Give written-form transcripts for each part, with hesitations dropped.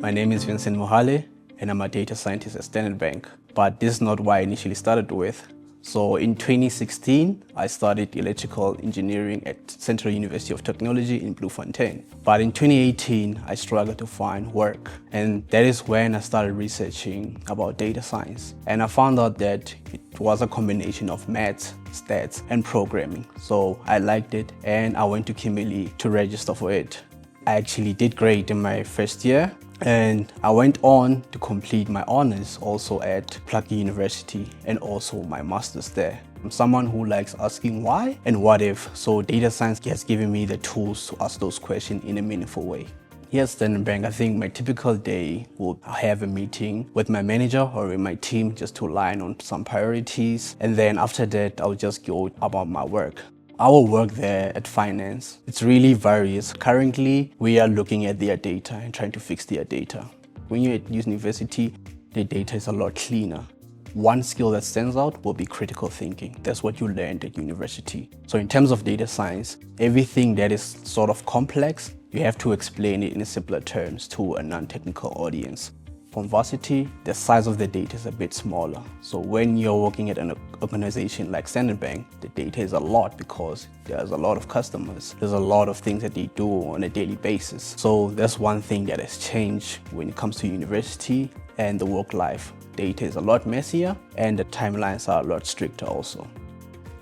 My name is Vincent Mohale and I'm a data scientist at Standard Bank. But this is not what I initially started with. So in 2016, I studied electrical engineering at Central University of Technology in Bloemfontein. But in 2018, I struggled to find work. And that is when I started researching about data science. And I found out that it was a combination of maths, stats, and programming. So I liked it and I went to Kimberley to register for it. I actually did great in my first year. And I went on to complete my honors also at Plucky University and also my master's there. I'm someone who likes asking why and what if, so data science has given me the tools to ask those questions in a meaningful way. Here at Standard Bank, I think my typical day will have a meeting with my manager or with my team just to align on some priorities. And then after that, I'll just go about my work. Our work there at finance, it's really various. Currently, we are looking at their data and trying to fix their data. When you're at university, the data is a lot cleaner. One skill that stands out will be critical thinking. That's what you learned at university. So in terms of data science, everything that is sort of complex, you have to explain it in simpler terms to a non-technical audience. From varsity, the size of the data is a bit smaller. So when you're working at an organization like Standard Bank, the data is a lot because there's a lot of customers. There's a lot of things that they do on a daily basis. So that's one thing that has changed when it comes to university and the work life. Data is a lot messier and the timelines are a lot stricter also.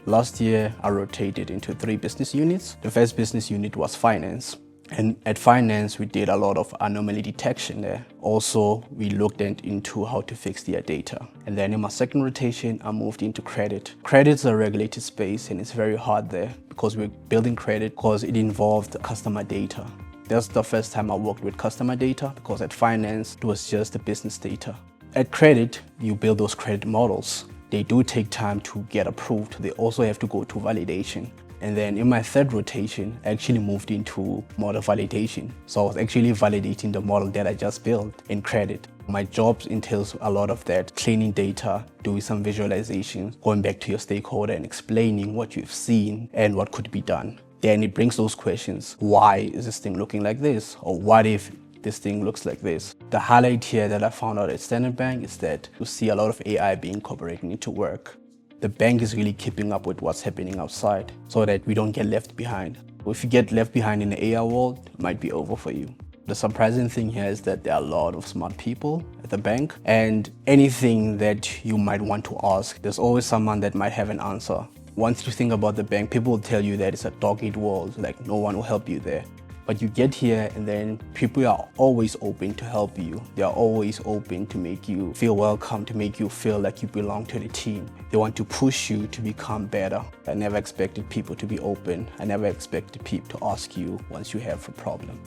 Last year, I rotated into 3 business units. The first business unit was finance. And at finance, we did a lot of anomaly detection there. Also, we looked into how to fix their data. And then in my second rotation, I moved into credit. Credit's a regulated space and it's very hard there because we're building credit because it involved customer data. That's the first time I worked with customer data because at finance, it was just the business data. At credit, you build those credit models. They do take time to get approved. They also have to go to validation. And then in my third rotation, I actually moved into model validation. So I was actually validating the model that I just built in credit. My job entails a lot of that, cleaning data, doing some visualization, going back to your stakeholder and explaining what you've seen and what could be done. Then it brings those questions. Why is this thing looking like this? Or what if this thing looks like this? The highlight here that I found out at Standard Bank is that you see a lot of AI being incorporated into work. The bank is really keeping up with what's happening outside so that we don't get left behind. If you get left behind in the AI world, it might be over for you. The surprising thing here is that there are a lot of smart people at the bank, and anything that you might want to ask, there's always someone that might have an answer. Once you think about the bank, people will tell you that it's a dog-eat world, like no one will help you there. But you get here and then people are always open to help you. They are always open to make you feel welcome, to make you feel like you belong to the team. They want to push you to become better. I never expected people to be open. I never expected people to ask you once you have a problem.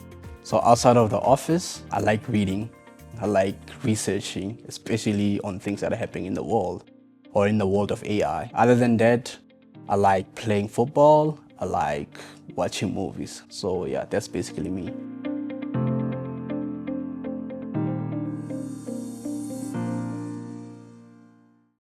So outside of the office, I like reading. I like researching, especially on things that are happening in the world or in the world of AI. Other than that, I like playing football. I like watching movies. So yeah, that's basically me.